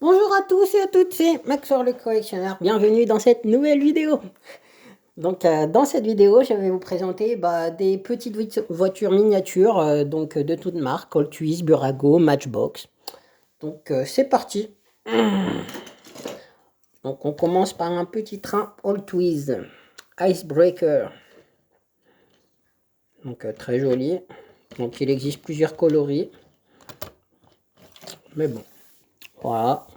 Bonjour à tous et à toutes, c'est Maxor le collectionneur. Bienvenue dans cette nouvelle vidéo. Dans cette vidéo, je vais vous présenter des petites voitures miniatures de toutes marques, Hot Wheels, Burago, Matchbox. C'est parti. Donc on commence par un petit train Hot Wheels Icebreaker. Très joli. Donc il existe plusieurs coloris. Mais bon, voilà.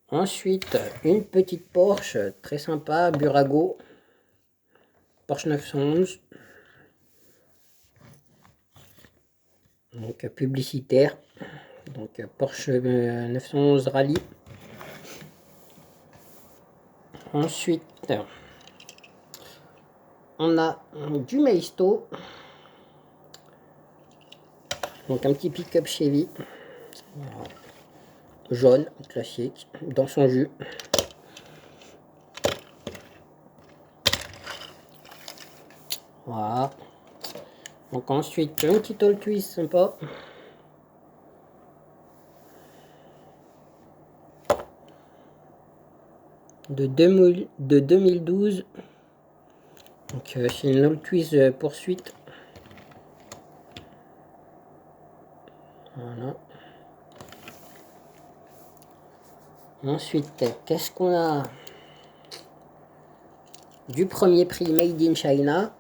Ensuite, une petite Porsche très sympa, Burago. Porsche 911. Donc publicitaire. Porsche 911 Rallye. Ensuite, on a du Maisto. Donc un petit pick-up Chevy. Voilà. Jaune, classique, dans son jus. Voilà. Donc ensuite, un petit All Twist sympa. De 2012. C'est une All Twist poursuite. Voilà. Ensuite, qu'est-ce qu'on a? Du premier prix Made in China.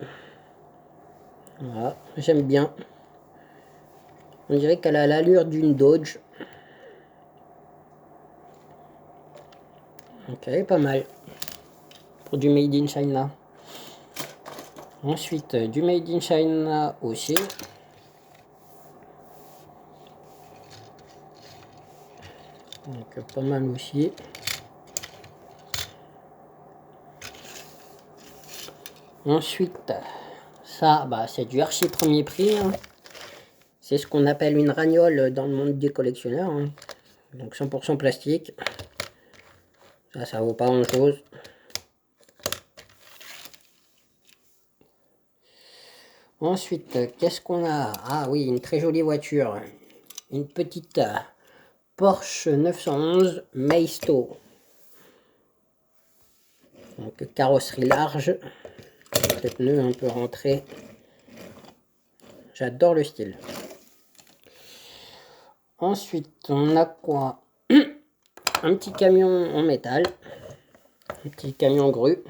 Voilà, j'aime bien. On dirait qu'elle a l'allure d'une Dodge. Ok, pas mal. Pour du Made in China. Ensuite, du Made in China aussi. Donc, pas mal aussi. Ensuite, ça, c'est du archi premier prix. Hein. C'est ce qu'on appelle une ragnole dans le monde des collectionneurs. Hein. Donc 100% plastique. Ça vaut pas grand chose. Ensuite, qu'est-ce qu'on a? Ah oui, une très jolie voiture. Une petite Porsche 911 Maisto. Donc carrosserie large. Les pneus un peu rentrés. J'adore le style. Ensuite, on a quoi? Un petit camion en métal. Un petit camion grue.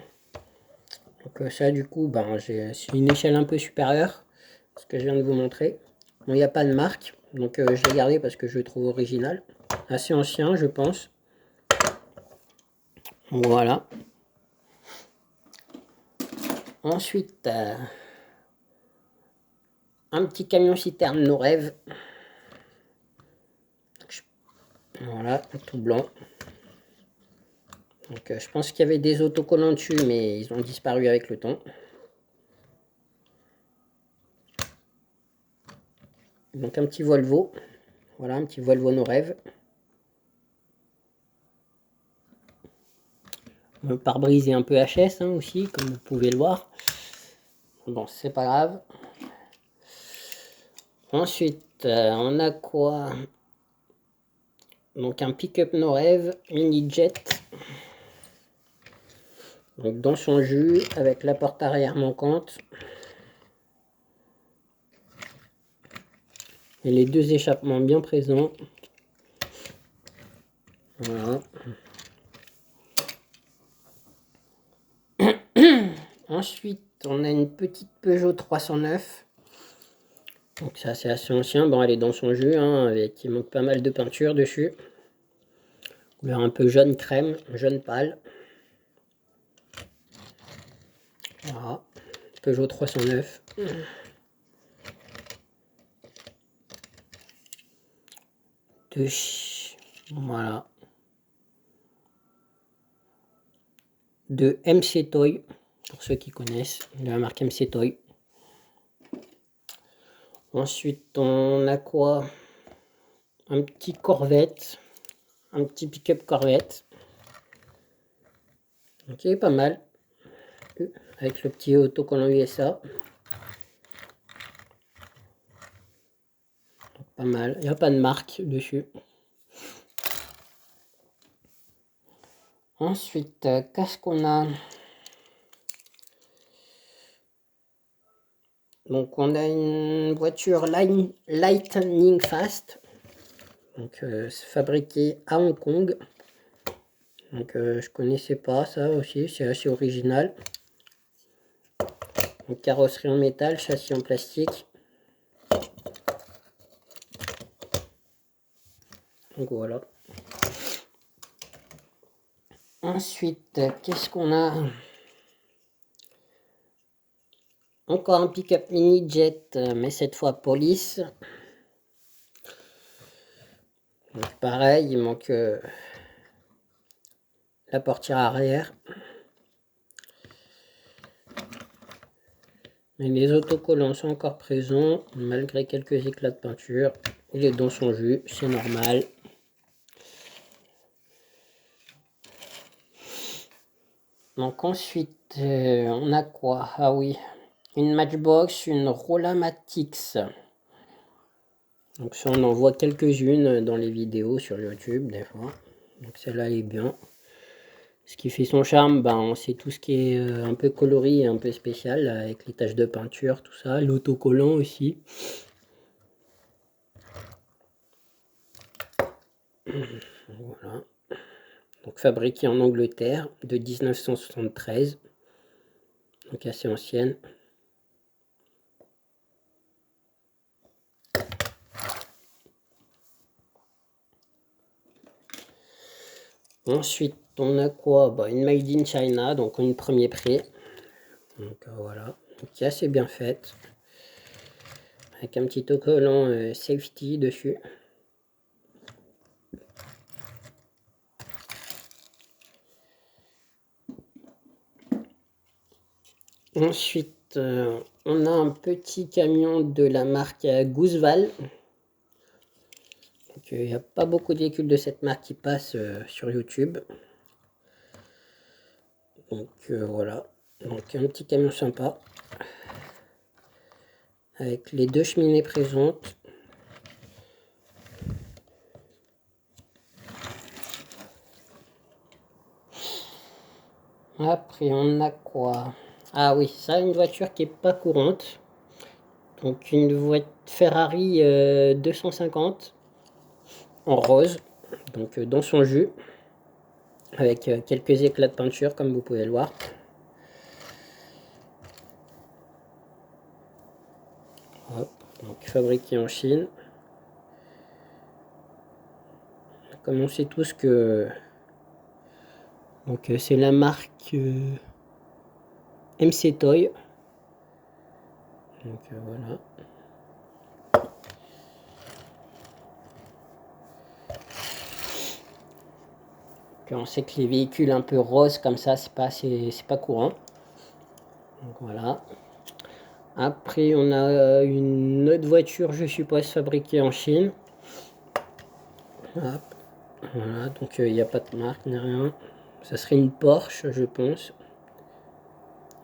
Donc ça, du coup, c'est une échelle un peu supérieure. Ce que je viens de vous montrer. Bon, il n'y a pas de marque. Donc je l'ai gardé parce que je le trouve original. Assez ancien, je pense. Voilà. Ensuite, un petit camion citerne Nos Rêves. Voilà, tout blanc. Donc je pense qu'il y avait des autocollants dessus, mais ils ont disparu avec le temps. Donc un petit Volvo. Voilà, un petit Volvo Nos Rêves. Le pare-brise est un peu HS hein, aussi, comme vous pouvez le voir. Bon, c'est pas grave. Ensuite, on a quoi? Donc un pick-up Nos Rêves, mini jet. Donc dans son jus, avec la porte arrière manquante. Et les deux échappements bien présents. Voilà. Ensuite, on a une petite Peugeot 309. Donc ça c'est assez ancien. Bon, elle est dans son jus, hein, avec il manque pas mal de peinture dessus. Couleur un peu jaune crème, jaune pâle. Voilà. Peugeot 309. Voilà. De MC Toy, pour ceux qui connaissent, de la marque MC Toy. Ensuite, on a quoi? Un petit Corvette, un petit pick-up Corvette. Ok, pas mal. Avec le petit autocollant USA. Pas mal. Il n'y a pas de marque dessus. Ensuite, qu'est-ce qu'on a? Donc on a une voiture Lightning Fast, donc fabriquée à Hong Kong. Donc je connaissais pas ça aussi, c'est assez original. Donc, carrosserie en métal, châssis en plastique. Donc voilà. Ensuite, qu'est-ce qu'on a? Encore un pick-up mini jet, mais cette fois police. Donc pareil, il manque la portière arrière. Mais les autocollants sont encore présents, malgré quelques éclats de peinture. Il est dans son jus, c'est normal. Donc ensuite, on a quoi? Ah oui, une Matchbox, une Rollamatix. Donc ça, on en voit quelques-unes dans les vidéos sur YouTube, des fois. Donc celle-là est bien. Ce qui fait son charme, ben, c'est tout ce qui est un peu coloris et un peu spécial, avec les taches de peinture, tout ça. L'autocollant aussi. Voilà. Donc fabriquée en Angleterre de 1973. Donc assez ancienne. Ensuite, on a quoi? Bah, une Made in China, donc une premier prix. Donc voilà, donc qui est assez bien faite. Avec un petit autocollant safety dessus. Ensuite, on a un petit camion de la marque Guzval. Il n'y a pas beaucoup de véhicules de cette marque qui passent sur YouTube. Donc voilà, donc un petit camion sympa. Avec les deux cheminées présentes. Après, on a quoi? Ah oui, ça, une voiture qui est pas courante. Donc une voiture Ferrari 250 en rose, donc dans son jus, avec quelques éclats de peinture comme vous pouvez le voir. Hop, donc fabriqué en Chine. Comme on sait tous que donc c'est la marque MC Toy. Donc voilà. Puis on sait que les véhicules un peu roses comme ça, c'est pas courant. Donc voilà. Après, on a une autre voiture, je suppose, fabriquée en Chine. Hop. Voilà, donc il n'y a pas de marque ni rien. Ça serait une Porsche, je pense.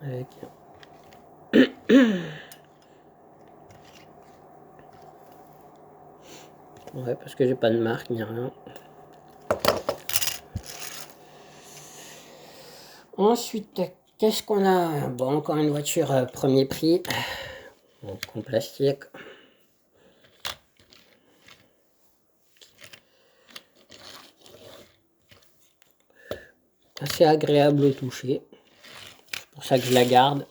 Avec... Ouais, parce que j'ai pas de marque ni rien. Ensuite, qu'est-ce qu'on a? Bon, encore une voiture premier prix. Donc en plastique. Assez agréable au toucher. C'est pour ça que je la garde.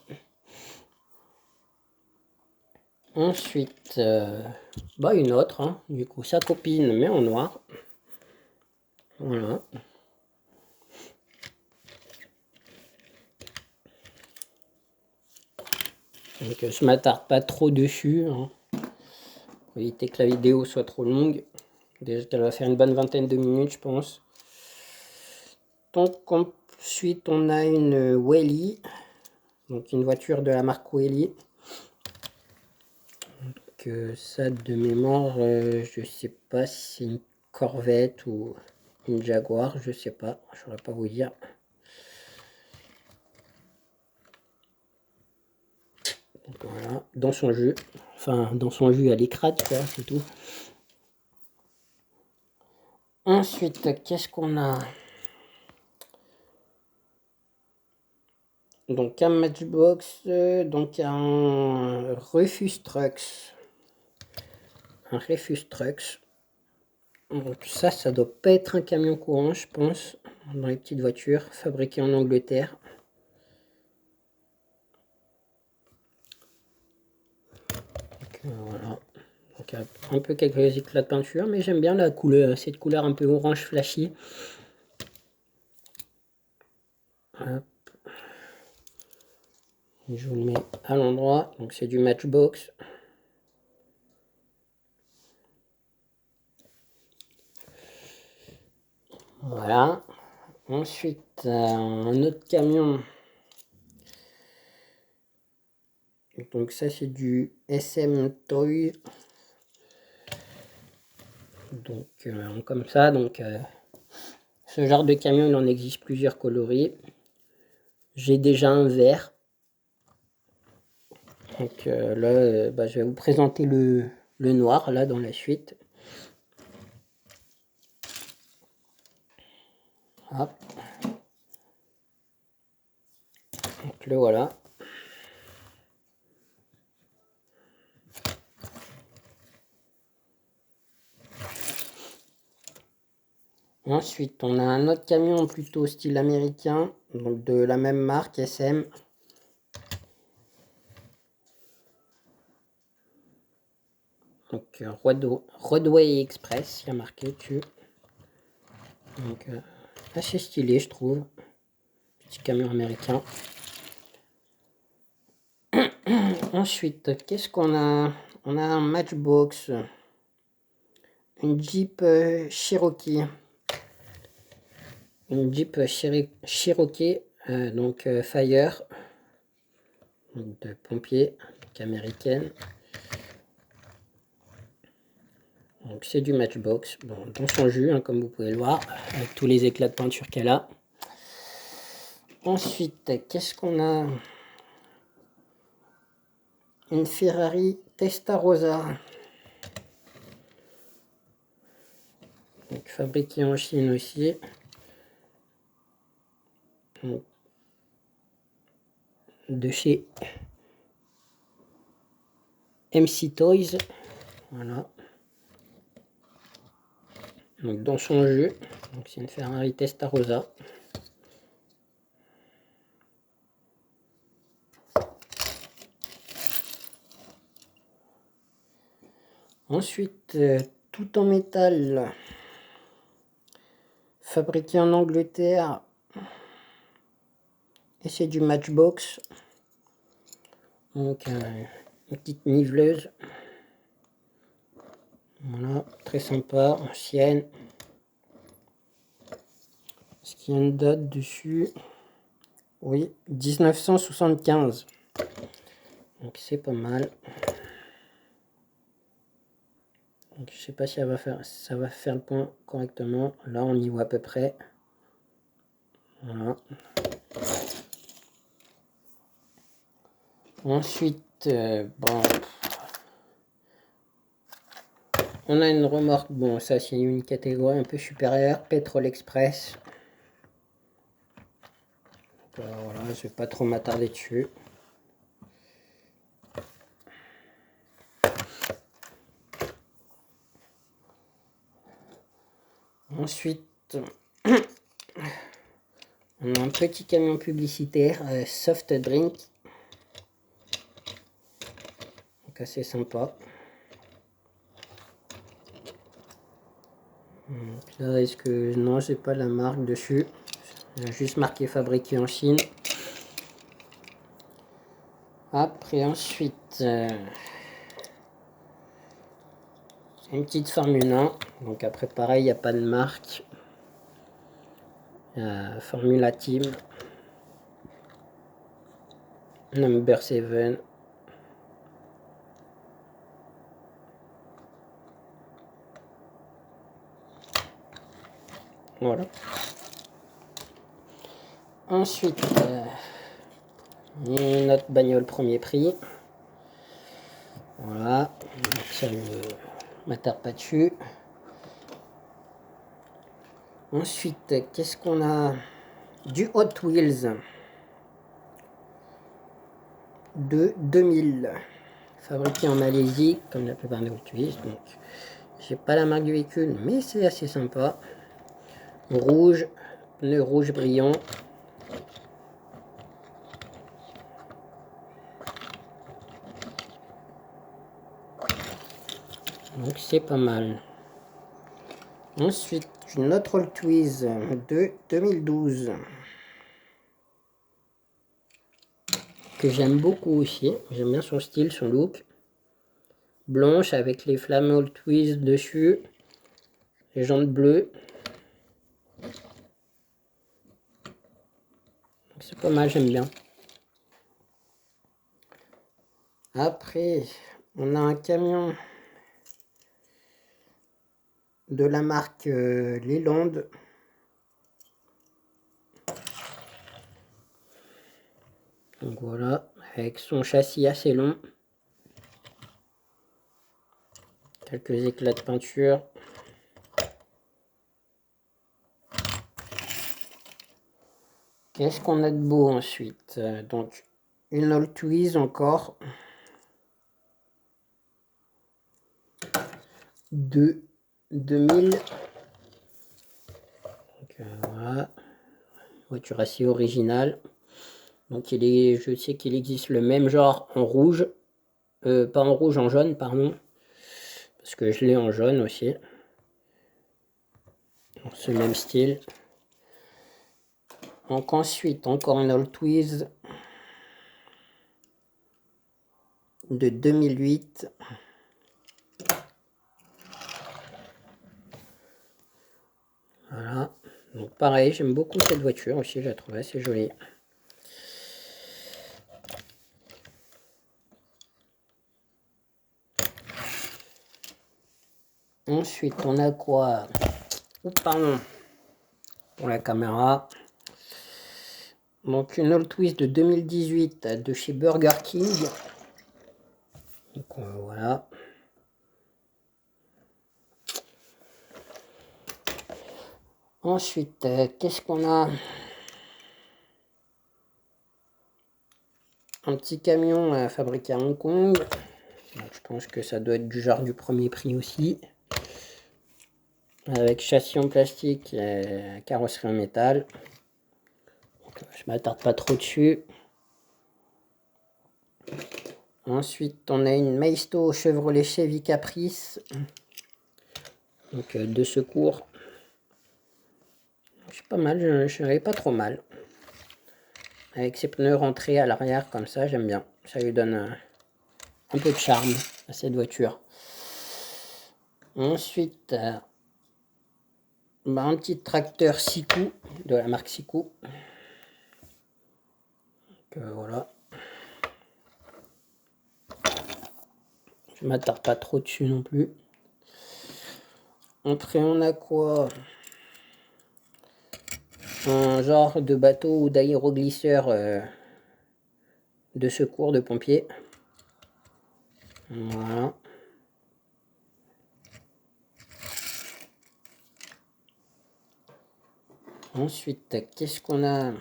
Ensuite, bah une autre, hein. Du coup, sa copine, mais en noir. Voilà. Donc je m'attarde pas trop dessus, hein, pour éviter que la vidéo soit trop longue. Déjà qu'elle va faire une bonne vingtaine de minutes, je pense. Donc ensuite, on a une Welly. Donc une voiture de la marque Welly. Donc ça de mémoire, je sais pas si c'est une Corvette ou une Jaguar, je sais pas, je saurais pas vous dire. Donc voilà, dans son jus. Enfin, dans son jus à l'écrase, quoi, c'est tout. Ensuite, qu'est-ce qu'on a? Donc un Matchbox, donc un Rufus Trucks. Un Rufus Trucks. Donc ça doit pas être un camion courant, je pense, dans les petites voitures, fabriquées en Angleterre. Donc, voilà. Donc, un peu quelques éclats de peinture, mais j'aime bien la couleur, cette couleur un peu orange flashy. Hop. Je vous le mets à l'endroit, donc c'est du Matchbox. Voilà. Ensuite, un autre camion. Donc ça c'est du SM Toy. Donc comme ça, donc ce genre de camion il en existe plusieurs coloris. J'ai déjà un vert. Donc là je vais vous présenter le noir là dans la suite. Hop. Donc le voilà. Ensuite, on a un autre camion plutôt style américain, donc de la même marque SM. Donc Roadway Express, il y a marqué dessus. Donc assez stylé, je trouve. Petit camion américain. Ensuite, qu'est-ce qu'on a? On a un Matchbox, une Jeep Cherokee. Une Jeep Cherokee, donc Fire, donc de pompier, donc américaine. Donc c'est du Matchbox, bon, dans son jus, hein, comme vous pouvez le voir, avec tous les éclats de peinture qu'elle a. Ensuite, qu'est-ce qu'on a? Une Ferrari Testarossa. Donc fabriquée en Chine aussi. Donc, de chez MC Toys. Voilà. Donc dans son jus. Donc c'est une Ferrari Testarossa. Ensuite, tout en métal, fabriqué en Angleterre, et c'est du Matchbox. Donc une petite niveleuse, voilà, très sympa, ancienne. Est-ce qu'il y a une date dessus? Oui, 1975. Donc c'est pas mal. Donc, je sais pas si ça va faire le point correctement. Là on y voit à peu près. Voilà. Ensuite, bon, on a une remorque. Bon, ça c'est une catégorie un peu supérieure. Petrol Express. Voilà, je vais pas trop m'attarder dessus. Ensuite, on a un petit camion publicitaire, Soft Drink. Donc assez sympa. Donc là, est-ce que... Non, j'ai pas la marque dessus. Il a juste marqué fabriqué en Chine. Après, ensuite, une petite Formule 1. Donc après, pareil, il n'y a pas de marque. Formula Team. Number 7. Voilà. Ensuite, une autre bagnole premier prix. Voilà. Donc ça, je ne m'attarde pas dessus. Ensuite, qu'est-ce qu'on a? Du Hot Wheels. de 2000. Fabriqué en Malaisie, comme la plupart des Twiz. Donc, j'ai pas la marque du véhicule, mais c'est assez sympa. Rouge, pneu rouge brillant. Donc c'est pas mal. Ensuite, une autre All Twiz de 2012. Que j'aime beaucoup aussi. J'aime bien son style, son look. Blanche avec les flammes All Twiz dessus. Les jantes bleues. C'est pas mal, j'aime bien. Après, on a un camion de la marque Leland. Donc voilà, avec son châssis assez long. Quelques éclats de peinture. Qu'est-ce qu'on a de beau ensuite? Donc, une All Twiz encore. De 2000. Donc, voilà. Voiture assez originale. Donc, je sais qu'il existe le même genre en rouge. Pas en rouge, en jaune, pardon. Parce que je l'ai en jaune aussi. Dans ce même style. Donc ensuite, encore une All Twiz de 2008. Voilà. Donc pareil, j'aime beaucoup cette voiture aussi, je la trouve assez jolie. Ensuite, on a quoi? Oh, pardon. Pour la caméra. Donc une All Twiz de 2018 de chez Burger King. Donc voilà. Ensuite, qu'est-ce qu'on a? Un petit camion fabriqué à Hong Kong. Donc, je pense que ça doit être du genre du premier prix aussi. Avec châssis en plastique et carrosserie en métal. Donc, je m'attarde pas trop dessus. Ensuite, on a une Maisto Chevrolet Chevy Caprice. Donc, de secours. C'est pas mal, je n'avais pas trop mal. Avec ses pneus rentrés à l'arrière, comme ça, j'aime bien. Ça lui donne un peu de charme à cette voiture. Ensuite, un petit tracteur Siku, de la marque Siku. Donc, voilà. Je m'attarde pas trop dessus non plus. Après, on a quoi? Un genre de bateau ou d'aéroglisseur de secours de pompiers. Voilà. Ensuite, qu'est-ce qu'on a?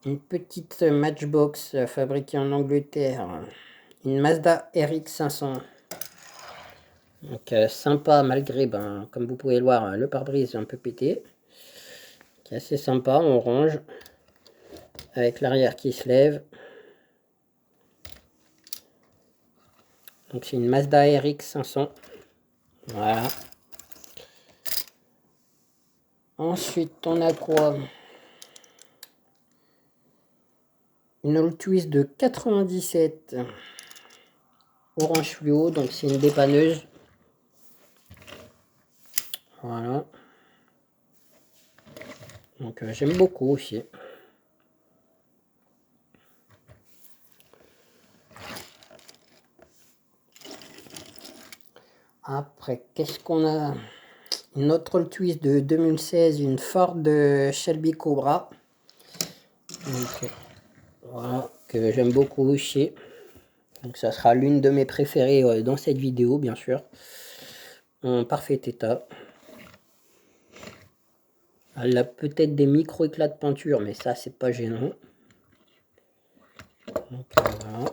Une petite Matchbox fabriquée en Angleterre. Une Mazda RX 500. Donc sympa malgré, comme vous pouvez le voir, le pare-brise un peu pété. Qui est assez sympa, en orange. Avec l'arrière qui se lève. Donc c'est une Mazda RX 500. Voilà. Ensuite, on a quoi? Une All Twiz de 97. Orange fluo, donc c'est une dépanneuse. Voilà. Donc j'aime beaucoup aussi. Après, qu'est-ce qu'on a? Une autre All Twiz de 2016, une Ford Shelby Cobra. Donc, voilà, que j'aime beaucoup aussi. Donc ça sera l'une de mes préférées dans cette vidéo, bien sûr. En parfait état. Elle a peut-être des micro éclats de peinture, mais ça, c'est pas gênant. Donc voilà.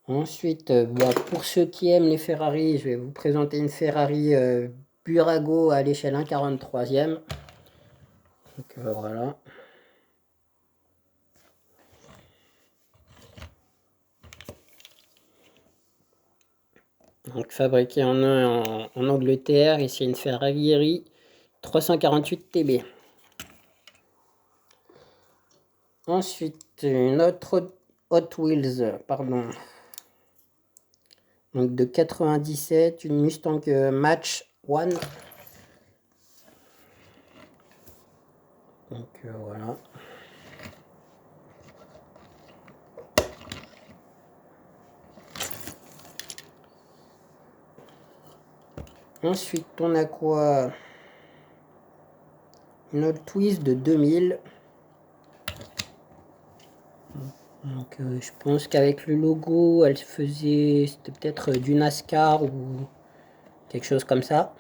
Ensuite, pour ceux qui aiment les Ferrari, je vais vous présenter une Ferrari Burago à l'échelle 1,43e. Donc voilà. Donc fabriquée en Angleterre, et c'est une Ferrari 348 TB. Ensuite, une autre Hot Wheels, pardon. Donc de 97, une Mustang Match One. Donc voilà. Ensuite, on a quoi? Une Hot Wheels de 2000. Donc je pense qu'avec le logo, elle faisait, c'était peut-être du NASCAR ou quelque chose comme ça.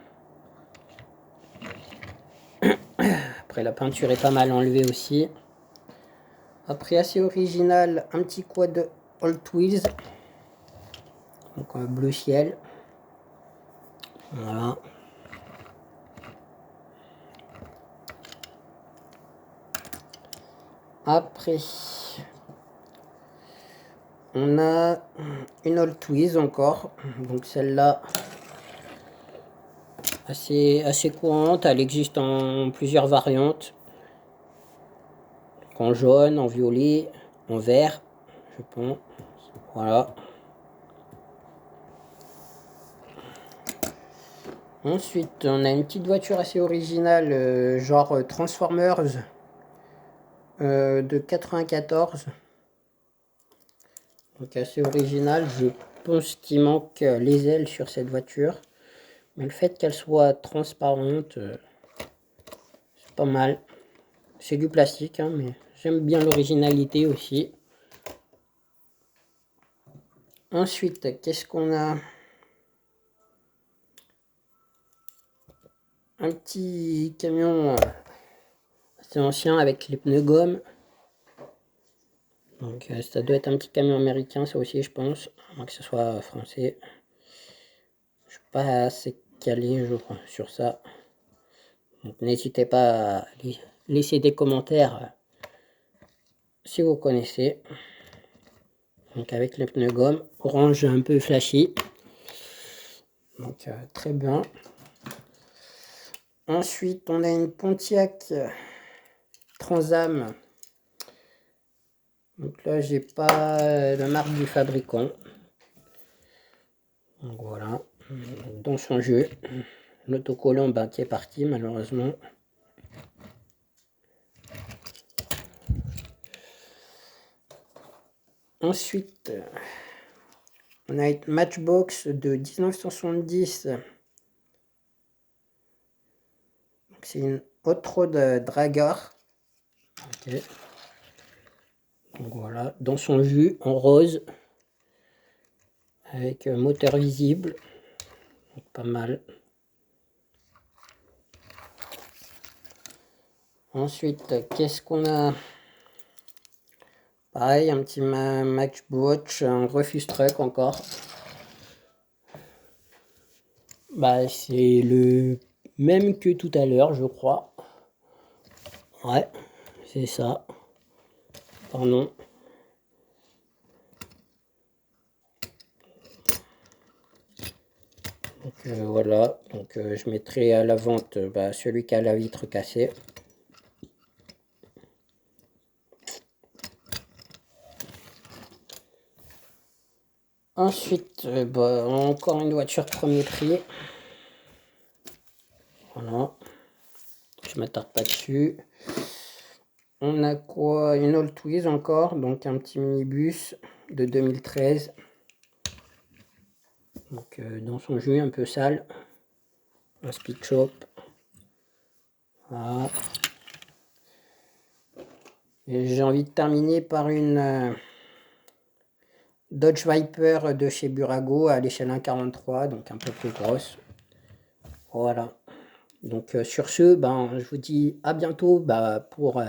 Après la peinture est pas mal enlevée aussi. Après assez original, un petit quad Hot Wheels. Donc bleu ciel. Voilà. Après, on a une Hot Wheels encore. Donc celle-là, assez courante. Elle existe en plusieurs variantes. En jaune, en violet, en vert, je pense. Voilà. Ensuite, on a une petite voiture assez originale, genre Transformers de 94. Donc assez original. Je pense qu'il manque les ailes sur cette voiture. Mais le fait qu'elle soit transparente, c'est pas mal. C'est du plastique, hein, mais j'aime bien l'originalité aussi. Ensuite, qu'est-ce qu'on a? Un petit camion assez ancien avec les pneus gomme. Donc ça doit être un petit camion américain, ça aussi, je pense. À moins que ce soit français. Je suis pas assez calé, je crois, sur ça. Donc n'hésitez pas à laisser des commentaires si vous connaissez. Donc avec les pneus gomme, orange un peu flashy. Donc très bien. Ensuite, on a une Pontiac Transam. Donc là, j'ai pas la marque du fabricant. Donc voilà, dans son jeu. L'autocollant qui est parti malheureusement. Ensuite, on a une Matchbox de 1970. C'est une Hot Rod Dragger. Okay. Donc voilà, dans son jus en rose. Avec moteur visible. Donc pas mal. Ensuite, qu'est-ce qu'on a? Pareil, un petit Matchbox, un Refuse Truck encore. C'est le même que tout à l'heure, je crois. Ouais, c'est ça. Pardon. Donc voilà, donc je mettrai à la vente celui qui a la vitre cassée. Ensuite, encore une voiture premier prix. Voilà, je m'attarde pas dessus. On a quoi? Une Hot Wheels encore, donc un petit minibus de 2013. Donc dans son jus un peu sale. Un speed shop. Voilà. Et j'ai envie de terminer par une Dodge Viper de chez Burago à l'échelle 1,43, donc un peu plus grosse. Voilà. Donc sur ce, ben, je vous dis à bientôt pour